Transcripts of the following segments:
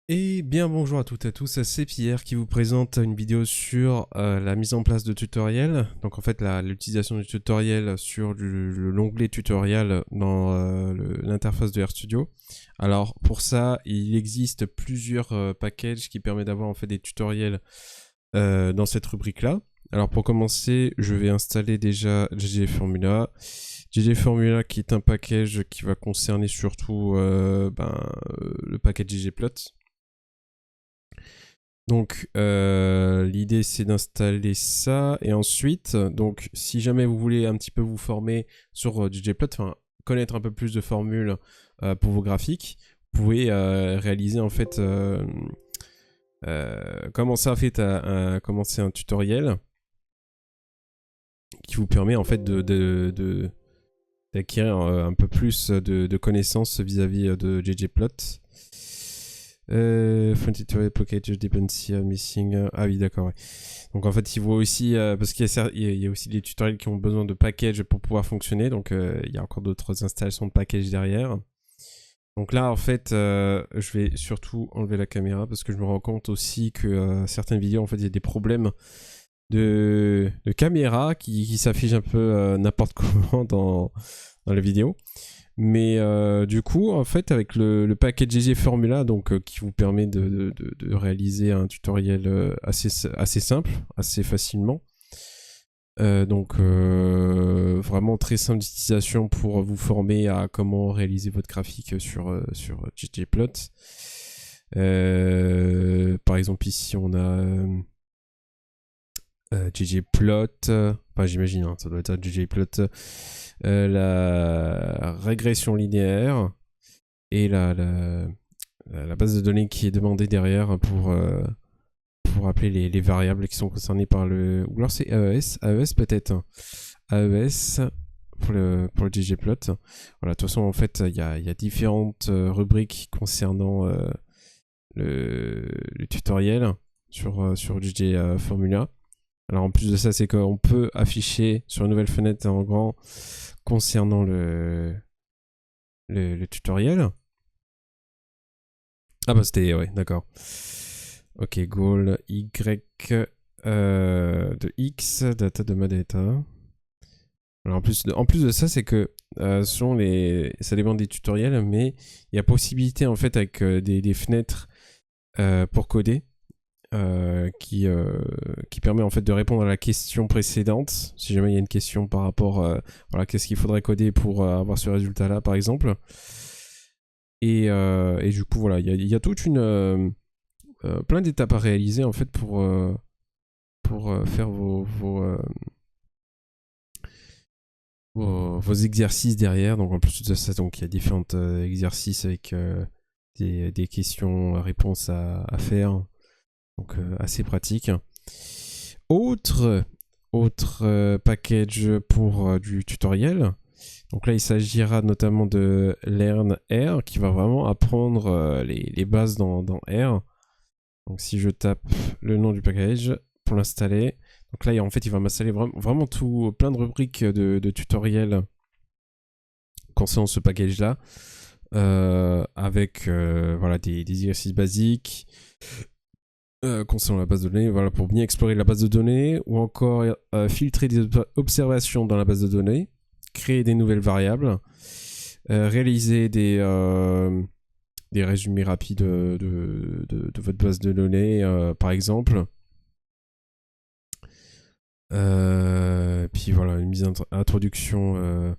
Et bien bonjour à toutes et à tous, c'est Pierre qui vous présente une vidéo sur la mise en place de tutoriels. Donc en fait l'utilisation du tutoriel sur l'onglet tutoriel dans l'interface de RStudio. Alors pour ça il existe plusieurs packages qui permettent d'avoir en fait des tutoriels dans cette rubrique là. Alors pour commencer je vais installer déjà GG Formula. GG Formula qui est un package qui va concerner surtout le package ggplot. Donc l'idée c'est d'installer ça et ensuite donc si jamais vous voulez un petit peu vous former sur ggplot, enfin connaître un peu plus de formules pour vos graphiques, vous pouvez réaliser en fait commencer un tutoriel qui vous permet en fait d'acquérir un peu plus de connaissances vis-à-vis de ggplot. Font tutorial package dependency missing. Ah oui, d'accord. Ouais. Donc en fait, il voit aussi parce qu'il y a aussi des tutoriels qui ont besoin de packages pour pouvoir fonctionner. Donc il y a encore d'autres installations de packages derrière. Donc là, en fait, je vais surtout enlever la caméra parce que je me rends compte aussi que certaines vidéos, en fait, il y a des problèmes de caméra qui s'affichent un peu n'importe comment dans la vidéo. Mais du coup, en fait, avec le package GG Formula, donc qui vous permet de réaliser un tutoriel assez simple, assez facilement. Vraiment très simple d'utilisation pour vous former à comment réaliser votre graphique sur ggplot. Par exemple, ici, on a ggplot, enfin j'imagine, hein, ça doit être ggplot, la régression linéaire et la base de données qui est demandée derrière pour appeler les variables qui sont concernées par le... Ou alors c'est AES peut-être, hein. AES pour le ggplot. Voilà, de toute façon en fait il y a différentes rubriques concernant le tutoriel sur GG Formula. Alors en plus de ça, c'est qu'on peut afficher sur une nouvelle fenêtre en grand concernant le tutoriel. Ah bah c'était, ouais, d'accord. Ok, goal Y de X, data de ma data. Alors en plus de ça, c'est que ça dépend des tutoriels, mais il y a possibilité en fait avec des fenêtres pour coder. Qui permet en fait de répondre à la question précédente, si jamais il y a une question par rapport voilà, qu'est-ce qu'il faudrait coder pour avoir ce résultat là par exemple, et du coup voilà il y a toute une plein d'étapes à réaliser en fait pour faire vos exercices derrière. Donc en plus de ça, donc il y a différents exercices avec des questions-réponses à faire. Donc assez pratique. Autre package pour du tutoriel. Donc là, il s'agira notamment de Learn R qui va vraiment apprendre les bases dans R. Donc si je tape le nom du package pour l'installer, donc là, en fait, il va m'installer vraiment plein de rubriques de tutoriels concernant ce package-là, avec voilà, des exercices basiques, concernant la base de données, voilà, pour bien explorer la base de données, ou encore filtrer des observations dans la base de données, créer des nouvelles variables, réaliser des résumés rapides de votre base de données, par exemple. Puis voilà, une mise d'introduction,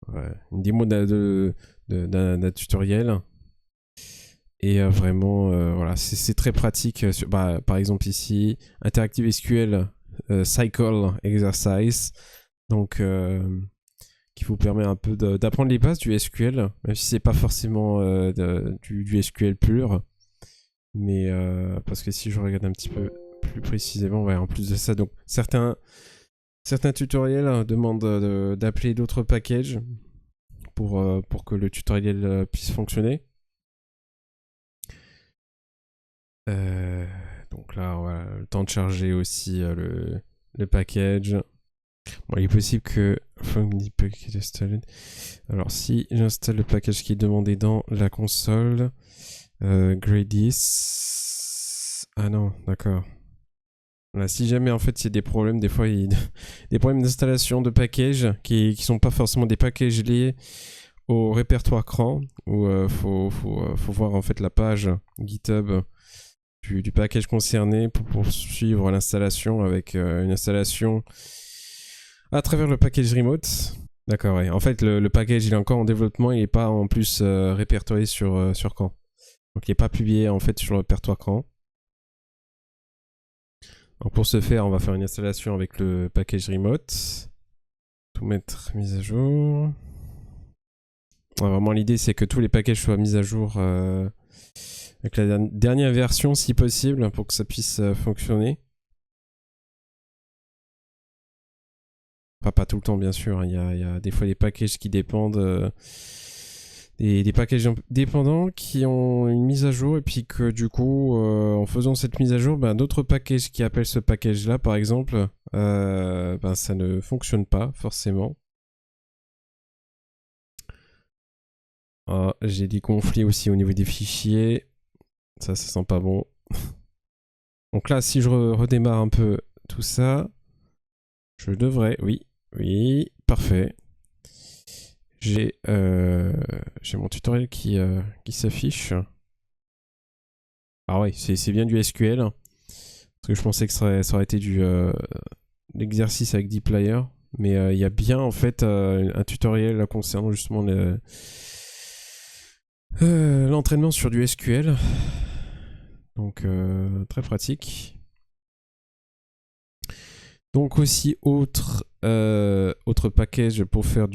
ouais, une démo d'un tutoriel. Et vraiment, voilà, c'est très pratique. Par exemple ici, Interactive SQL Cycle Exercise, donc qui vous permet un peu d'apprendre les bases du SQL, même si c'est pas forcément du SQL pur, mais parce que si je regarde un petit peu plus précisément, ouais, en plus de ça, donc certains tutoriels demandent d'appeler d'autres packages pour que le tutoriel puisse fonctionner. Donc là, voilà, le temps de charger aussi le package. Bon, il est possible que... Alors si j'installe le package qui est demandé dans la console, Gradis. Ah non, d'accord. Voilà, si jamais en fait il y a des problèmes, des fois des problèmes d'installation de packages qui sont pas forcément des packages liés au répertoire CRAN, où faut voir en fait la page GitHub du package concerné pour poursuivre l'installation avec une installation à travers le package remote. D'accord, ouais. En fait, le package il est encore en développement, il n'est pas en plus répertorié sur CRAN. Donc il n'est pas publié en fait sur le répertoire CRAN. Donc pour ce faire, on va faire une installation avec le package remote. Tout mettre mise à jour. Ouais, vraiment l'idée c'est que tous les packages soient mis à jour avec la dernière version si possible pour que ça puisse fonctionner. Enfin, pas tout le temps bien sûr, il y a des fois des packages qui dépendent des packages dépendants qui ont une mise à jour et puis que du coup en faisant cette mise à jour, d'autres packages qui appellent ce package là par exemple, ça ne fonctionne pas forcément. Ah, j'ai des conflits aussi au niveau des fichiers, ça sent pas bon. Donc là si je redémarre un peu tout ça, je devrais, oui, parfait. J'ai mon tutoriel qui s'affiche. Ah ouais, c'est bien du SQL. Parce que je pensais que ça aurait été l'exercice avec dplyr. Mais il y a bien en fait un tutoriel là, concernant justement l'entraînement sur du SQL. Donc très pratique. Donc aussi autre package pour faire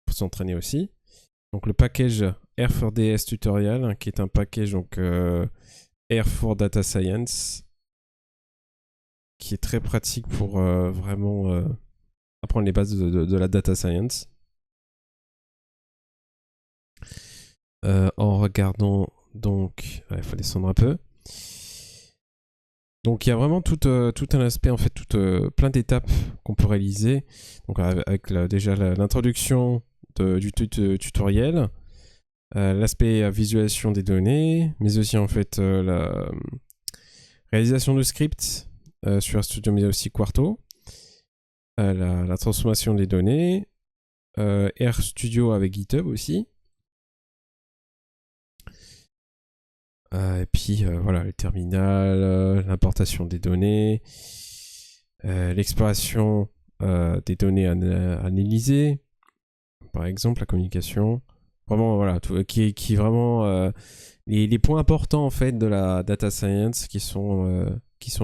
pour s'entraîner aussi. Donc le package R4DS Tutorial, qui est un package donc R4 Data Science, qui est très pratique pour vraiment apprendre les bases de la data science. En regardant donc, il faut descendre un peu. Donc il y a vraiment tout un aspect, en fait, plein d'étapes qu'on peut réaliser. Donc avec déjà l'introduction du tutoriel, l'aspect visualisation des données, mais aussi en fait la réalisation de scripts sur RStudio, mais aussi Quarto, la transformation des données, RStudio avec GitHub aussi. Et puis voilà, le terminal, l'importation des données, l'exploration des données analysées, par exemple la communication. Vraiment voilà, qui est vraiment les points importants en fait de la data science qui sont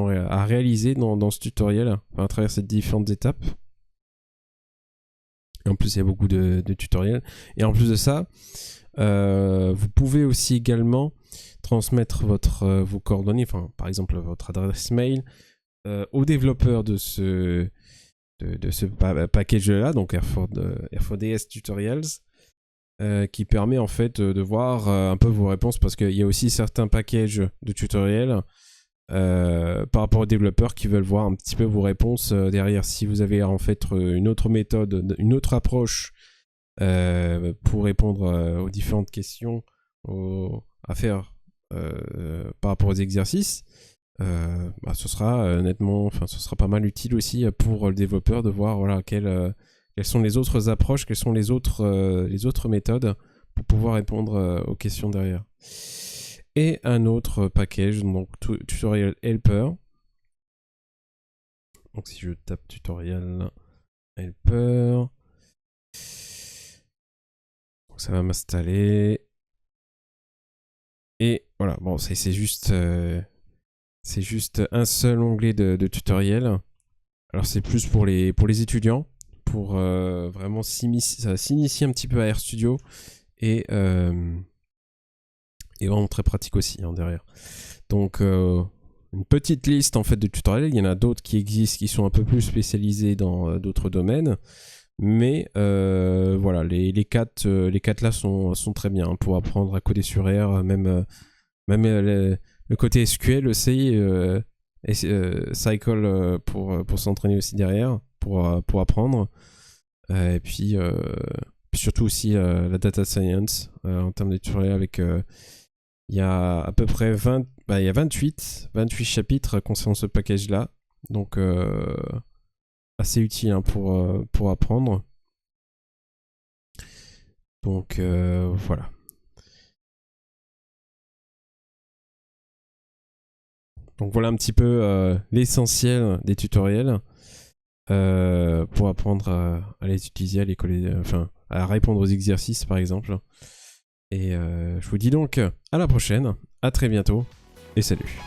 à réaliser dans ce tutoriel, à travers ces différentes étapes. Et en plus, il y a beaucoup de tutoriels. Et en plus de ça, vous pouvez aussi également transmettre vos coordonnées, enfin, par exemple votre adresse mail, au développeur de ce package-là, donc R4DS Tutorials, qui permet en fait de voir un peu vos réponses, parce qu'il y a aussi certains packages de tutoriels par rapport aux développeurs qui veulent voir un petit peu vos réponses derrière. Si vous avez en fait une autre méthode, une autre approche pour répondre aux différentes questions à faire par rapport aux exercices, ce sera ce sera pas mal utile aussi pour le développeur de voir voilà quelles sont les autres approches, quelles sont les autres méthodes pour pouvoir répondre aux questions derrière. Et un autre package, donc tutorial helper. Donc si je tape tutorial helper, donc ça va m'installer. Et voilà, bon, c'est juste un seul onglet de tutoriel. Alors c'est plus pour les étudiants, pour vraiment s'initier un petit peu à RStudio et vraiment très pratique aussi derrière. Donc une petite liste en fait de tutoriels. Il y en a d'autres qui existent, qui sont un peu plus spécialisés dans d'autres domaines. Mais voilà, les quatre là sont très bien pour apprendre à coder sur R, même le côté SQL aussi, Cycle pour s'entraîner aussi derrière, pour apprendre. Et puis surtout aussi la data science en termes de tutoriels avec Il y a à peu près 20, il y a 28 chapitres concernant ce package-là. Donc, assez utile hein, pour apprendre. Donc, voilà. Donc, voilà un petit peu l'essentiel des tutoriels pour apprendre à les utiliser, à les coller, à répondre aux exercices, par exemple. Et je vous dis donc à la prochaine, à très bientôt, et salut.